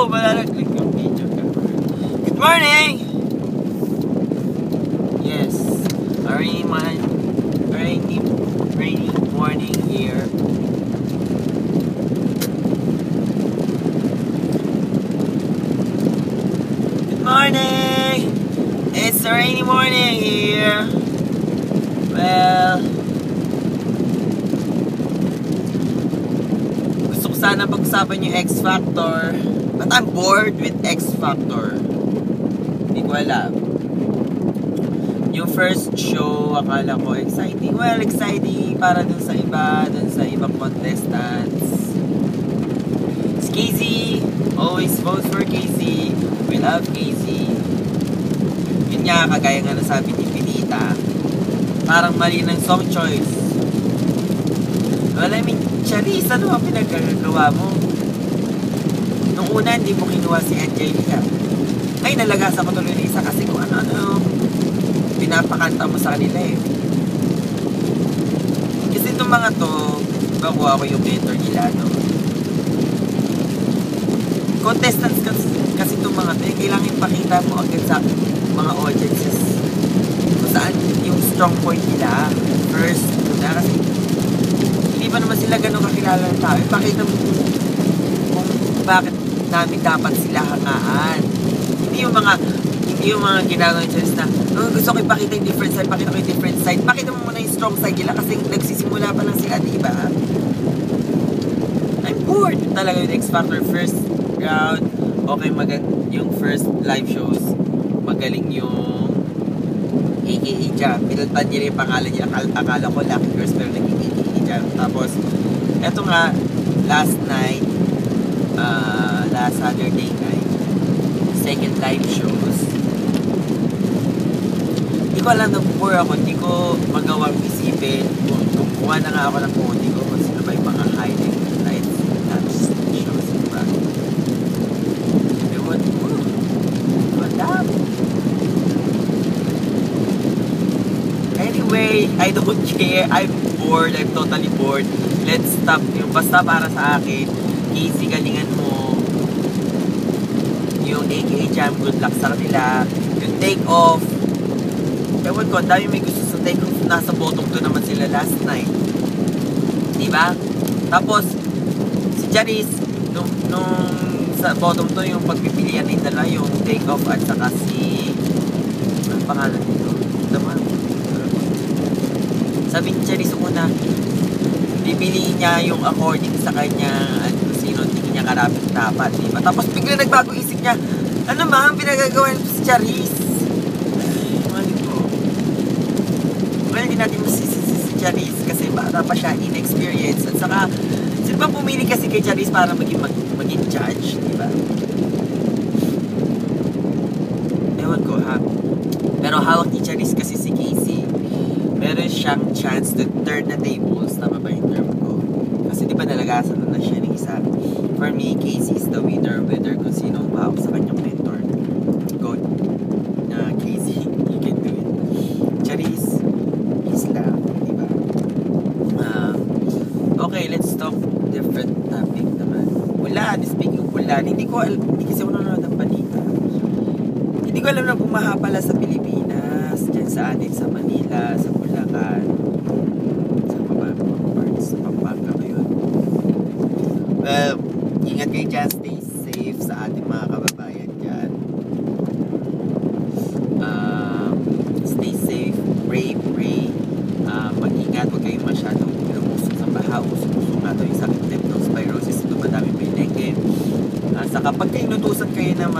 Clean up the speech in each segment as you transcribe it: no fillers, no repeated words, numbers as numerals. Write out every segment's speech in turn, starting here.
Malalaglag yung video ka. Good morning! Yes, a rainy morning here. Good morning! It's a rainy morning here. Well, gusto ko sana pag-usapan yung X Factor, but I'm bored with X Factor. Hindi ko alam. Yung first show, akala ko exciting. Well, exciting para dun sa ibang contestants. It's Casey. Always vote for Casey. We love Casey. Yun nga, kagaya nga nasabi ni Pinita, parang mali ng song choice. Well, I mean, Charisse, ano ang pinagkagawa mo? Nung una, hindi mo kinuha si Angelina. Ay, nalagasan ko tuloy na isa kasi kung ano pinapakanta mo sa kanila eh. Kasi itong mga to, bakuha ko yung mentor nila, no? Contestants kasi itong mga to, kailangan ipakita mo agad sa mga audiences kung saan yung strong point nila. First, muna kasi hindi pa naman sila ganun kakilala ng tao. Ipakita mo kung bakit namin dapat sila hangaan. Hindi yung mga ginagawa ng Charisse na gusto ko ipakita yung different side, pakita ko yung different side. Pakita mo muna yung strong side nila kasi nagsisimula pa lang sila, diba? I'm bored talaga yung X Factor. First round, okay, yung first live shows, magaling yung AKA Jam. Pinuntan nila yung pangalan niya. Akala ko Lucky Girls pero naging AKA Jam. Tapos, eto nga, last Saturday night, second live shows. Hindi ko alam, nag-bore ako. Hindi ko magawang isipin. Kumuha na nga ako ng phone ko kung sino ba yung mga highlights shows. Diba? Ewan ko. Madam. Anyway, I don't care. I'm bored. I'm totally bored. Let's stop. Yung basta para sa akin, easy, galingan mo. Yung AKA Jam, good luck sa kanila. Yung take off, ewan ko, dami may gusto sa take off. Nasa bottom 2 naman sila last night. Diba? Tapos, si Charisse, nung sa bottom 2, yung pagpipilian ng dala, yung take off at saka si, ang pangalan nito? Diba? Sabi ni Charisse una, bibili niya yung according sa kanya at sino tingin niya karapit dapat, diba? Tapos bigla nagbago isip niya, ano ba ang pinagagawa nito si Charisse? Mali ko. Well, hindi natin masisisi si Charisse kasi bata pa siya, inexperience. At saka, sino ba pumili kasi kay Charisse para maging judge, diba? Ewan ko ha. Pero hawak ni Charisse kasi si Casey. Meron siyang chance to turn the tables. Tama ba yung term ko? Kasi di ba nalagasan na siya ng isa. For me, Casey is the winner whether kung sino ang bahawak sa kanyang mentor. Go. Casey, you can do it. Charisse, peace lang. Di ba? Okay, let's talk different topic naman. Ulan, speaking of ulan, hindi kasi ako nanonood ng balita. Hindi ko alam na bumaha pala sa Pilipinas, dyan sa atin, sa Manila, sa Bulacan, sa mga parts, sa Pampanga ngayon. Well, ingat kayo dyan, stay safe sa ating mga kababayan dyan. Stay safe, pray. Mag-ingat, huwag kayong masyadong lumusok sa baha, usok-usok nga ito yung sakit leptospirosis, ito madami may dengue. Saka pag kayo nutusan kayo na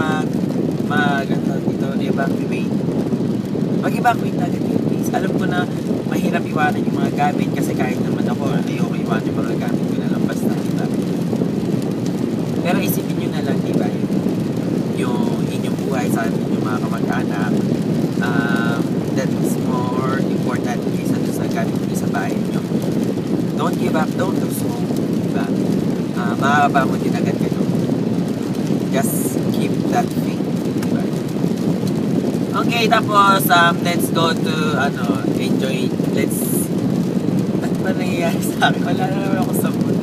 mag-evacuate. Mag-evacuate na agad yung please. Alam ko na mahirap iwanan yung mga gamit kasi kahit naman ako, ayoko iwanan yung mga gamit ko na lang basta, diba? Pero isipin nyo na lang, diba? Yung inyong buhay sa inyong mga kamag-anak, that is more important kaysa sa gamit nyo sa bahay nyo. Don't give up, don't lose hope, diba? Makakabangon din agad kayo. Just keep that faith. Diba? Okay, tapos let's go to enjoy. Ano ba nangyayari sa akin? Wala na naman ako sa mood.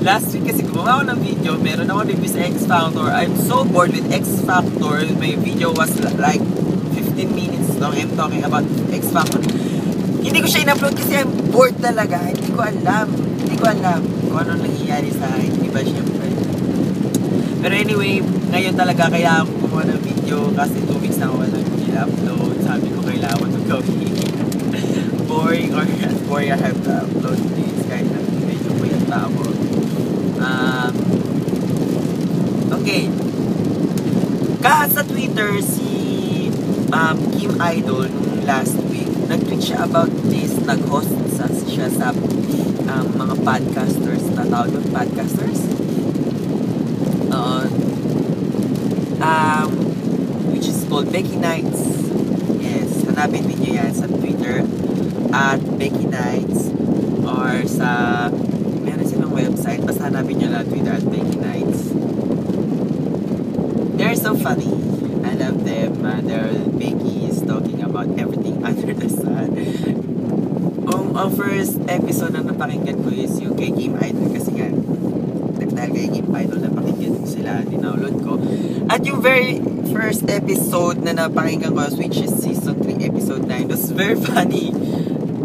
Last week kasi gumawa ako ng video, meron ako review sa X Factor. I'm so bored with X Factor. My video was like 15 minutes long. I'm talking about X Factor. Hindi ko siya in-upload kasi I'm bored talaga. Hindi ko alam kung ano nangyayari sa akin. Hindi ba syempre? Pero anyway, ngayon talaga kaya ako gumawa ng video kasi 2 weeks na ako walang i-upload. Sabi ko kailangan ko gawin. Boring or not boring, I have to upload this kahit na medyo mayata ako. Okay. Sa Twitter, si Kim Idol nung last week, nag-tweet siya about this. Nag-host siya sa mga podcasters. Natawag yung podcasters? Which is called Becky Nights. Yes, hanapin niyo yan sa Twitter at Becky Nights or sa meron silang website, basta hanapin niyo lang Twitter at Becky Nights. They're so funny. I love them. Becky is talking about everything under the sun. Ang first episode na napakinggan ko is yung kay Kim Idol kasi nga dahil kay Kim Idol napakinggan ko sila, dinownload ko. At yung very first episode na napakinggan ko, which is season 3 episode 9, was very funny.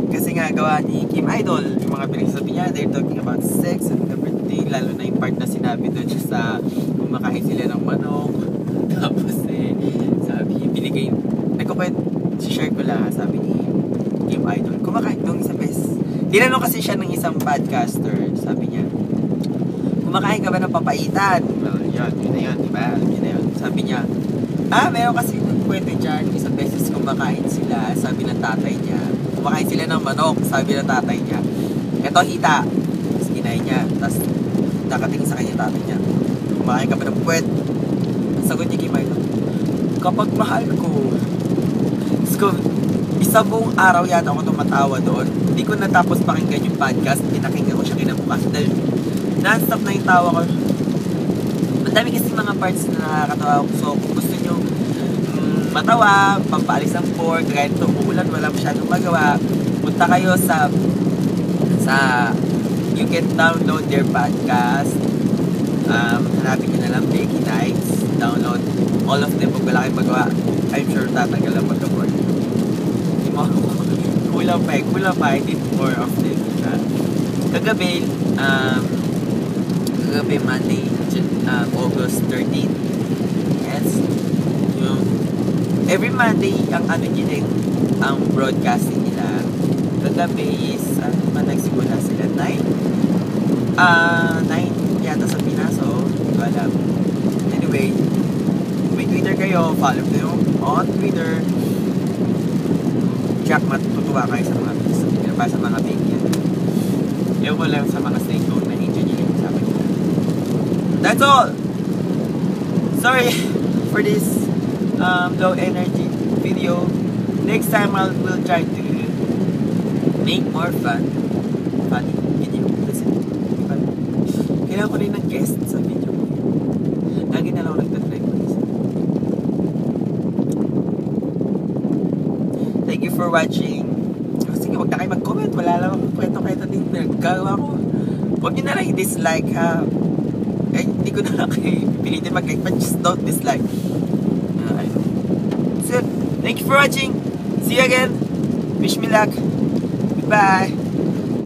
Kasi nga gawa ni Kim Idol, yung mga pinagsasabi niya, they're talking about sex and everything, lalo na yung part na sinabi doon siya sa kumakain sila ng manok. Tapos sabi, binigay, share ko lang, sabi ni Kim Idol, kumakain nung isang beses. Tinanong kasi siya ng isang podcaster, sabi niya, kumakain ka ba ng papaitan? Well, yun na yun, diba? Yun na yun. Sabi niya, meron kasi kwento dyan, isang beses kumakain sila, sabi ng tatay niya, kumakain sila ng manok, sabi ng tatay niya, eto hita, tapos kinain niya, tapos nakatingin sa kanya tatay niya, kumakain ka ba ng puwet? Sagot niya Kim Idol, kapag mahal ko, isang buong araw yata ako tumatawa doon. Hindi ko natapos pakinggan yung podcast. Pinakinggan ko siya kinabukas dahil non-stop na yung tawa ko. Ang dami kasi mga parts na nakakatawa ko. So kung gusto nyo matawa, pampaalis ang board, kahit umuulan, wala masyadong magawa, punta kayo sa you can download their podcast. Hanapin nyo na lang Becky Nights. Download all of them. Pag wala kayong magawa, I'm sure tatanggal ang pagka-board. Kulang pa, I need more of them. Kagabi Monday, August 13. Yes. Yung, every Monday, ang broadcasting nila. Kagabi is, nagsimula sila? 9 yata sa Pinas, so, hindi ko alam. Anyway, may Twitter kayo, follow nyo on Twitter. Jack, matutuwa kayo sa mga sa mga bigyan. Ewan ko lang sa mga snake code na engineer yung sabi ko. That's all! Sorry for this low energy video. Next time I will try to make more funny video. Kailangan ko rin ng guest sa video. Lagi na lang ako nagtatry ko. Thank you for watching. Sige, huwag na kayo mag-comment. Wala lang akong kwento-kwento din nagagawa ko. Huwag nyo na lang i-dislike ha. Hindi ko na lang kayo pilitin mag-like, but just don't dislike. So, thank you for watching. See you again. Wish me luck. Goodbye.